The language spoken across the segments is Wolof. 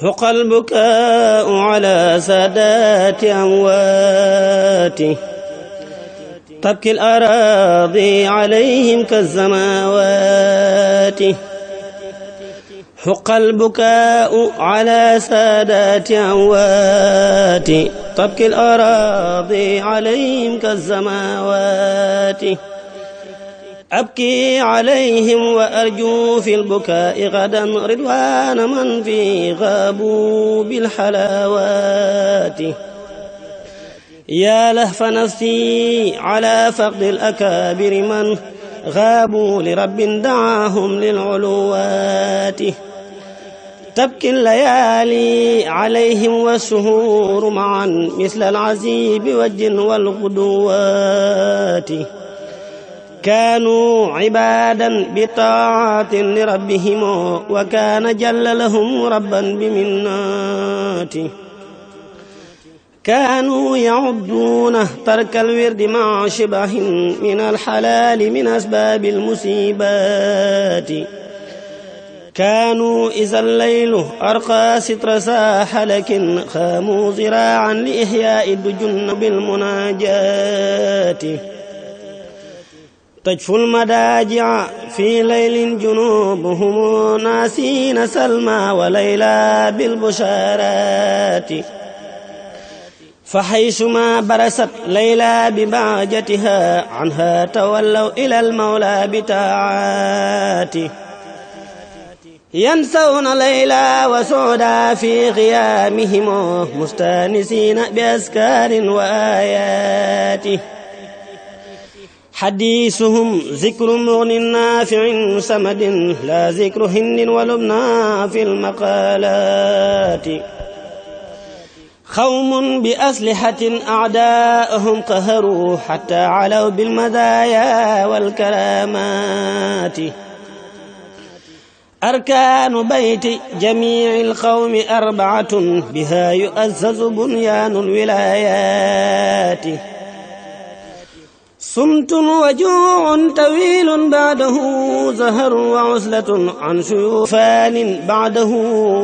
حق البكاء على سادات أمواته تبكي الأراضي عليهم كالسماوات حق البكاء على سادات أموات تبكي الأراضي عليهم كالسماوات أبكي عليهم وأرجو في البكاء غدا رضوان من في غابوا بالحلاوات يا لهف نفسي على فقد الأكابر من غابوا لرب دعاهم للعلوات تبكي الليالي عليهم والسهور معا مثل العزيب والجن والغدوات كانوا عبادا بطاعة لربهم وكان جل لهم ربا بمناته كانوا يعدون ترك الورد مع شبه من الحلال من أسباب المصيبات كانوا إذا الليل أرقى ستر ساح لكن خاموا ذراعا لإحياء الدجن بالمناجات تجفو المداجع في ليل جنوبهم ناسين سلمى وليلى بالبشارات فحيثما برست ليلى ببهجتها عنها تولوا إلى المولى بطاعاته ينسون ليلى وسعدا في قيامهم مستانسين بأذكار وآياته حديثهم ذكر مغن نافع سمد لا ذكر هند ولبنى في المقالات قوم بأسلحة أعداءهم قهروا حتى علوا بالمزايا والكرامات أركان بيت جميع القوم 4 بها يؤسس بنيان الولايات صمت وجوع طويل بعده زهر وعزلة عن شيوفان بعده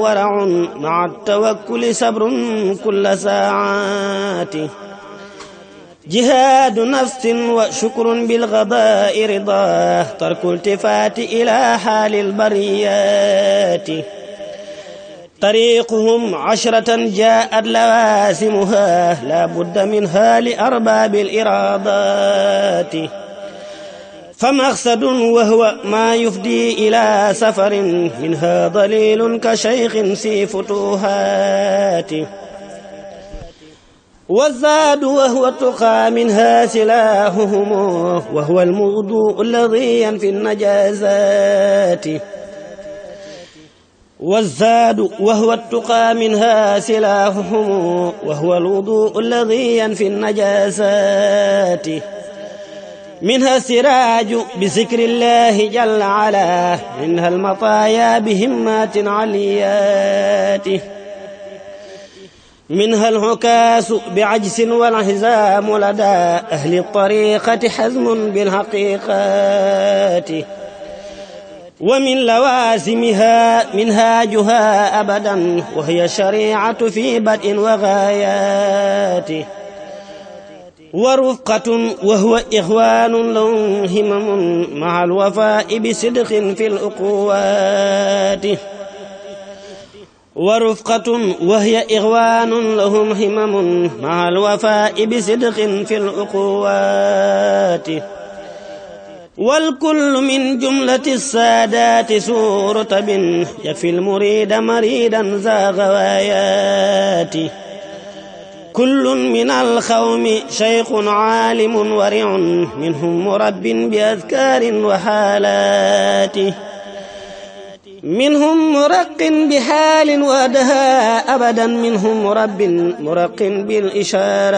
ورع مع التوكل صبر كل ساعات جهاد نفس وشكر بالغضاء رضاه ترك التفات إلى حال البريات طريقهم 10 جاءت لوازمها لا بد منها لأرباب الإرادات فمقصد وهو ما يفدي إلى سفر منها ضليل كشيخ في فتوحات والزاد وهو التقى منها سلاحهم وهو الموضوع الذي ينفي النجازات والزاد وهو التقى منها سلاحهم وهو الوضوء الذي ينفي النجاسات منها السراج بذكر الله جل على منها المطايا بهمات عليات منها العكاس بعجز والحزام لدى أهل الطريقة حزم بالحقيقات ومن لوازمها منهاجها أبدا وهي الشريعة في بدء وغايات ورفقة وهو إخوان لهم همم مع الوفاء بصدق في الأقوات ورفقة وهي إخوان لهم همم مع الوفاء بصدق في الأقوات والكل من جملة السادات سورة بن يكفي المريد مريدا ذا غوايات كل من القوم شيخ عالم ورع منهم مرب بأذكار وحالات منهم مرق بحال ودها أبدا منهم مرق بالإشارات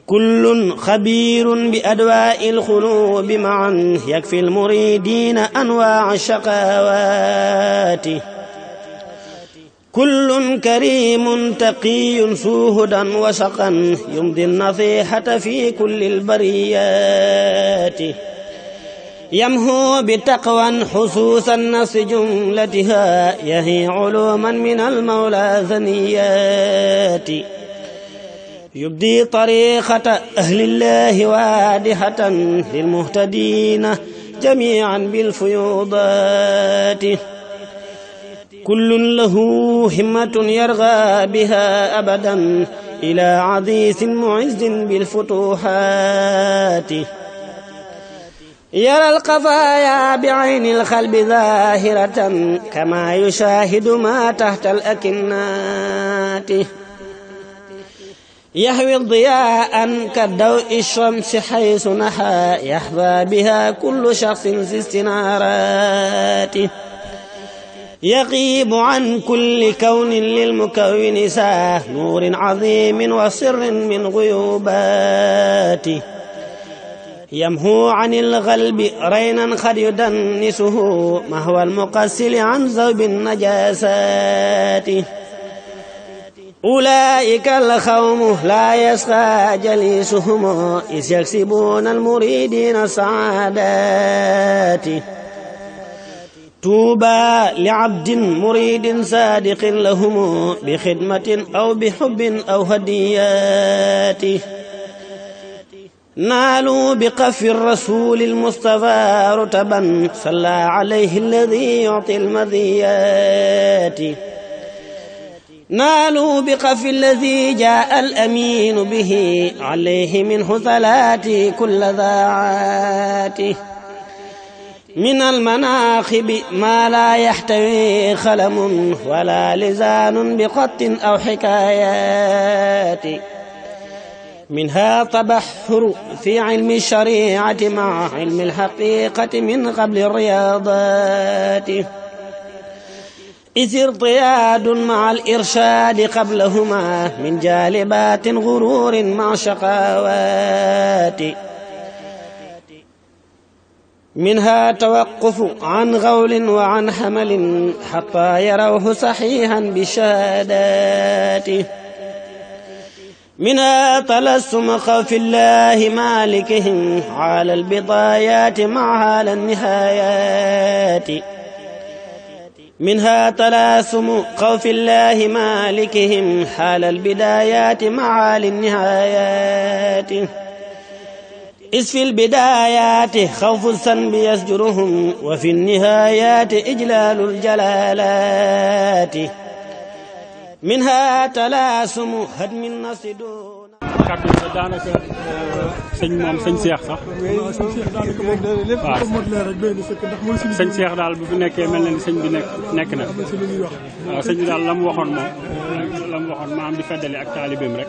كل خبير بأدواء القلوب معا يكفي المريدين أنواع الشقاوات كل كريم تقي سوهدا وسقا يمضي النصيحة في كل البريات يمحو بتقوى حصوص النفس جملتها يهي علوما من المولى ثنيات يبدي طريقة أهل الله واضحة للمهتدين جميعا بالفيوضات كل له همة يرغى بها أبدا إلى عزيز معز بالفتوحات يرى القضايا بعين القلب ظاهرة كما يشاهد ما تحت الأكنات يهوي الضياء كالضوء الشمس حيث نحى يحظى بها كل شخص في استنارات يغيب عن كل كون للمكون ساه نور عظيم وسر من غيوباته يمحو عن الغلب رينا قد يدنسه مهوى المقسل عن ذوب النجاسات أولئك القوم لا يسقى جليسهم إذ يكسبون المريدين السعادات طوبى لعبد مريد صادق لهم بخدمة أو بحب أو هديات نالوا بقف الرسول المصطفى رتبا صلى عليه الذي يعطي المذيات نالوا بقف الذي جاء الأمين به عليه منه ثلاث كل ذاعات من المناخب ما لا يحتوي خلم ولا لسان بخط أو حكايات منها تبحر في علم الشريعة مع علم الحقيقة من قبل الرياضات إذ ارتياد مع الإرشاد قبلهما من جالبات غرور مع شقاوات منها توقف عن غول وعن حمل حتى يروه صحيحا بالشهادات منها تلسم خوف الله مالكهم على البضايات مع على النهايات منها تلاسم خوف الله مالكهم حال البدايات مع النهايات إذ في البدايات خوف الذنب يزجرهم وفي النهايات إجلال الجلالات منها تلاسم هدم النص دون kàddu yi daanaka sëñ moom sëñ Cheikh sax waaw sëñ Cheikh daal bu fi nekkee mel na ni sëñ bi nekk na waaw sëñ bi daal la mu waxoon moom maam di feddali ak taalibeem rek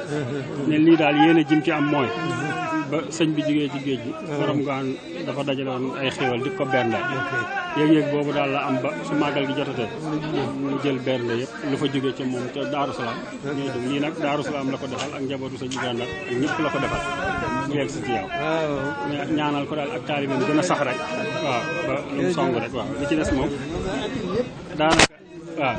ne lii daal yéen a jim ci am mooy ba sëñ bi jógee ci géej gi borom gaan dafa dajaloon ay xéwal di ko bernde yéeg-yéeg boobu daal la am ba su màggal gi jotatee mu jël bernde yëpp lu fa jógee ca moom te Daaru Salaam ñooy dem lii nag Daaru Salaam la ko defal ak njabootu sëñ Uganda ak ñëpp la ko defal mu yegg si ci yow ñaanal ko daal ak taalibeem gën a sax rek waaw ba lu mu song rek waaw li ci des moom daanaka waaw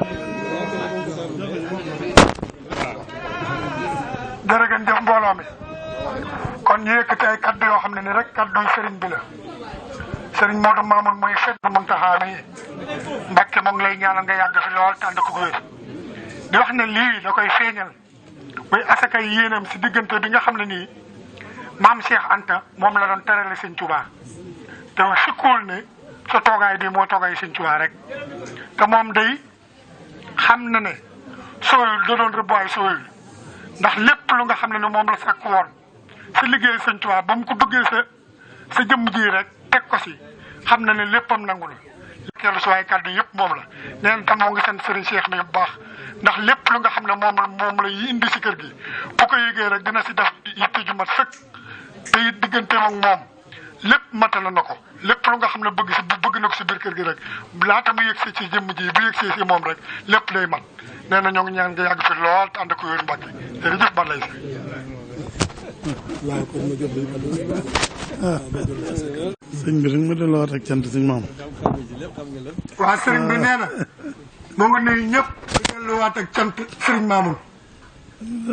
jërëjëf mbooloo mi kon ñu yëkkati ay kaddu yoo xam ne ni rek kaddu sëriñ bi la sëriñ Modou Mamoun mooy xet bu Muntaxa mi Mbàkke moom lay ñaanal nga yàgg fi lool tànd ko wér di wax ne lii da koy feeñal muy asakay yéenam si diggante bi nga xam ne nii maam Cheikh Anta moom la doon terale sëñ Touba te sikkuwul ne sa toogaay bi moo toogaay sëñ Touba rek te moom day xam na ne sooyul da doon rëbb ay sooyul ndax lépp lu nga xam ne moom la sàkk woon si liggéey sëñ Tuubaa ba mu ko bëggee sa jëmm ji rek teg ko si xam na ne léppam nangu la teelu si waaye kàddu yëpp moom la nee na tam moo ngi sant Serigne Cheikh mi bu baax ndax lépp lu nga xam ne moom la yi indi si kër gi bu ko yëgee rek dina si def yitte ju mat sëkk te it digganteem ak moom lépp matala na ko lépp lu nga xam ne bëgg na ko si biir kër gi rek laata mu yëg ci jëmm ji bu yëg si moom rek lépp day mat nee na ñoo ngi ñaan nga yàgg fi lool te ànd ko wér Mbàkke jërëjëf ba lay si sëñ bi rek ma delloowaat ak cant sëñ maam. waaw sëriñ bi nee na moo ngi nuyu ñëpp di delloowaat ak cant sëriñ Mamoun.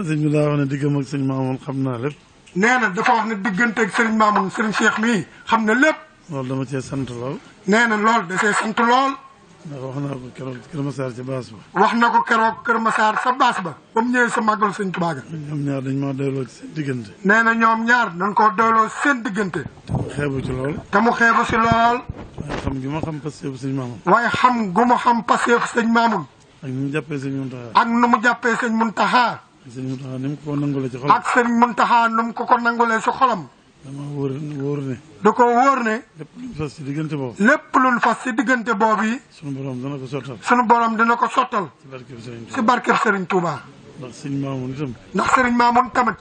sëñ bi daa wax ne diggam ak sëñ Mamoun xam naa lépp. nee na dafa wax ne diggante ak sëriñ Mamoun sëriñ Cheikh mii xam na lépp. loolu dama cee sant lool. nee na loolu da cee sant lool. ndax wax naa ko keroog Kër Massar ca baas ba. wax na ko keroog Kër Massar sa baas ba. ba mu ñëwee sa màggal sëñ Tuubaa ga. ñoom ñaar dañ maa doyloo ci seen diggante. nee na ñoom ñaar dañ koo doyloo seen diggante. te mu xeebu ci lool. te mu xeebu si lool. waaye xam gi ma xam pasteefu sëñ Maamun. waaye xam gu ma xam pasteefu sëñ Maamun. ak ni mu jàppee sëñ Muntaxa. ak nu mu jàppee sëñ Muntaxa. ak sëñ Muntaxa ni mu ko nangulee ci xolam. ak sëñ Muntaxa nu mu ko nangulee si xolam. dama wóor ne. da ko wóor ne. lépp luñ fas ci diggante boobu. lépp luñ fas ci diggante boobu yi. sunu borom dana ko sottal. sunu borom dina ko sottal. ci barkeb Sëriñ Tuubaa. ci barkeb Sëriñ Tuubaa. ndax sëñ Maamun itam. ndax sëriñ Maamun tamit.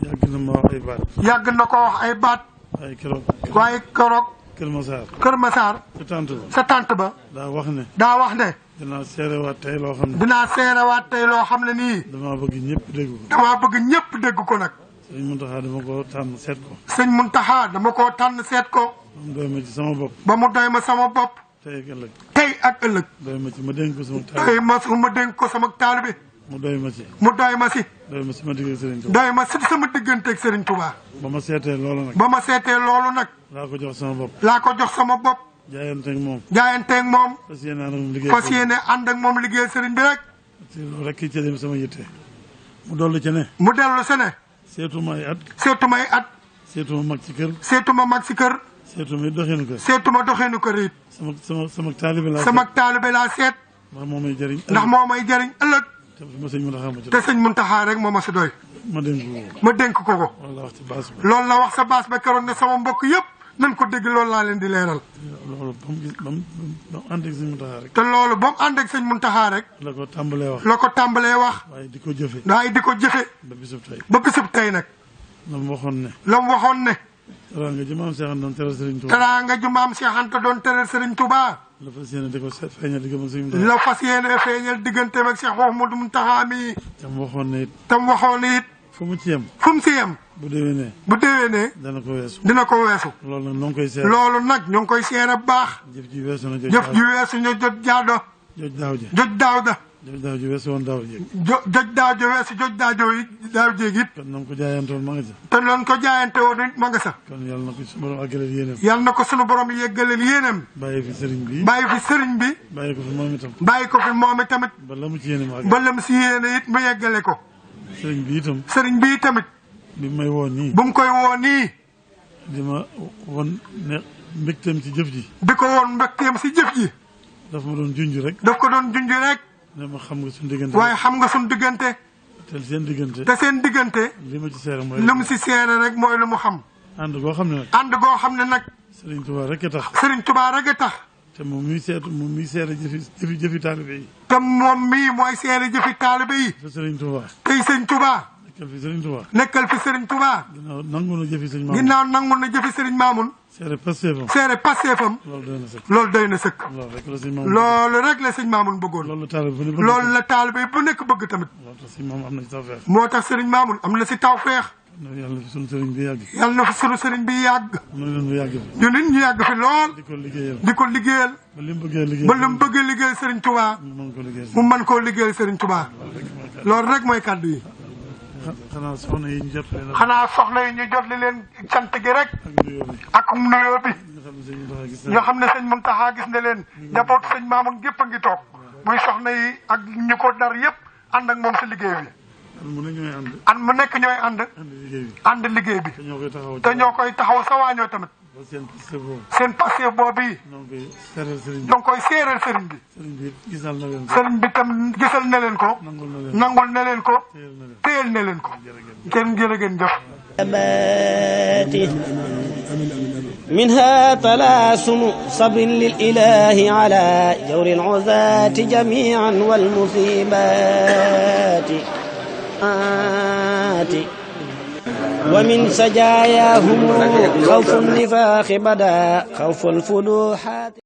yàgg na ma wax ay baat. yàgg na ko wax ay baat. waaye keroog. Kër Massar. Kër Massar. sa tànt ba. daa wax ne. dinaa seerewaat tey loo xam ne. dinaa seerewaat tey loo xam ne nii. damaa bëgg ñëpp dégg ko. damaa bëgg ñëpp dégg ko nag. sëñ Muntaxa dama ko tànn seet ko. sëñ Muntaxa dama koo tànn seet ko. ba mu doy ma ci sama bopp. ba mu doy ma sama bopp. tey ak ëllëg. tey ak ëllëg. doy ma ci ma dénk ko sama taalibe. doy ma dénk ko sama taalibe. mu doy ma ci. mu doy ma si. doy ma sama digganteeg Serigne Touba. doy ma si sama digganteeg Serigne Touba. ba ma seetee loolu nag. ba ma seetee loolu nag. laa ko jox sama bopp. laa ko jox sama bopp. jaayanteeg moom. jaayanteeg moom. fas yéene ànd ak moom liggéey. fas yéene ànd ak moom liggéey Serigne bi rek. ci loolu rek ci dem sama yitte. mu dolli ci ne. mu dellu si ne. seetuma ay at. seetuma ay at. seetuma mag ci kër. seetuma mag si kër. seetuma doxinu kër. seetuma doxinu kër it. sama taalibe laa. sama taalibe laa seet. ndax moo may jëriñ. ndax moo may jëriñ ëllëg. te sëñ Muntaxa rek moo ma si doy. ma dénk ko. ma dénk ko ko. loolu la wax ci baas ba. loolu la wax sa baas ba keroog ne sama mbokk yëpp nañ ko dégg loolu laa leen di leeral. loolu ba mu ànd ak sëñ Muntaxa rek. te loolu ba mu ànd ak sëñ Muntaxa rek. la ko tàmbalee wax. la ko tàmbalee wax. waaye di ko jëfe. waaye di ko jëfe. ba bisub tey. ba bisub tey nag. la mu waxoon ne. la mu waxoon ne. teraanga ju maam Seex Anta doon teral Sëriñ Tuubaa. teraanga ju maam Seex Anta doon teral Sëriñ Tuubaa. la fas yéene di ko feeñal diggante ak Sëriñ Muntaxa. la fas yéene feeñal digganteem ak Seex Muhamadu Muntaxa mi. tam waxoon ne it. tam waxoon ne it. fu mu ci yem. fu mu si yem. bu déwénee. bu déwénee. dana ko weesu. dina ko weesu. loolu nag ñoo ngi koy seere. loolu nag ñoo ngi koy seere bu baax. jëf ji weesu na jëf ji weesu ñu jot jaado. joj daaw ji. joj daaw da. joj daaw ji weesu woon daaw ji. joj daaw ji weesu joj daaw jéeg it. kon na ko jaayante woon ma nga sa. te loon ko jaayante woon it ma nga sa. kon yàlla na ko sunu borom àggaleel yéenam. yàlla na ko sunu borom yeggaleel yéenam. bàyyi fi sëriñ bi. bàyyi fi sëriñ bi. bàyyi ko fi moom itam. bàyyi ko fi moom itamit. ba la mu ci yéene ma àggal. ba la mu si yéene it mu yeggale ko. sëriñ bi itam. sëriñ bi tamit. bi may woo nii. bu mu koy woo nii. di ma won ne mbégteem ci jëf ji. di ko woon mbégteem si jëf ji. daf ma doon junj rek. daf ko doon junj rek. ne ma xam nga suñu diggante. waaye xam nga suñu diggante. te seen diggante. te seen diggante. li ma ci seere mooy. li mu si seere rek mooy lu mu xam. ànd goo xam ne nag. ànd goo xam ne nag. Sëriñ Tuubaa rek a tax. Sëriñ Tuubaa rek a tax. te moom miy seere jëfi taalibe yi. te moom mii mooy seere jëfi taalibe yi. te Sëriñ Tuubaa. tey Sëriñ Tuubaa. nekkal fi Sëriñ Tuubaa. nekkal fi Sëriñ Tuubaa. ginnaaw nangu na jëfi Sëriñ Maamun. ginnaaw nangu na jëfi Sëriñ Maamun. seere passeefam. seere passeefam. loolu doy na sëkk. loolu doy na sëkk. loolu rek la Sëriñ Maamun. loolu rek la Sëriñ Maamun bëggoon. loolu la taalibe bu ne bëgg. loolu la taalibe bu nekk bëgg tamit. loolu tax Sëriñ Maamun am na ci tawfeex. moo tax Sëriñ Maamun am na si tawfeex. yàlla na fi sunu sëriñ bi yàgg. yàlla na fi sunu sëriñ bi yàgg. ñu yàgg fi. ñu nit ñu yàgg fi lool. di ko liggéeyal. di ko liggéeyal. ba li mu bëggee liggéeyal. ba li mu bëggee liggéeyal Sëriñ Tuubaa. mu mën koo liggéeyal Sëriñ Tuubaa. loolu rek mooy kàddu yi. xanaa soxna yi ñu jot leen. xanaa soxna yi ñu jot li leen sant gi rek. ak nuyoo bi. ñoo xam ne sëñ Muntaxa gis na leen. njaboot sëñ Maamun gépp a ngi toog. muy soxna yi ak ñu ko dar yëpp ànd ak moom si liggéey bi. mu nekk ñooy ànd. mu nekk ñooy ànd. ànd liggéey bi. te ñoo koy taxaw sa waañoo tamit. seen passé boobu yi. ñoo ngi koy séeréer sëriñ bi. sëriñ bi tam gisal na leen ko. nangul na leen ko. téyel na leen ko. kenn jërëgeen jëf. منها طلاسم صبر للإله على جور العزاة جميعا والمصيبات ومن سجاياهم خوف النفاق بدا خوف الفضوحات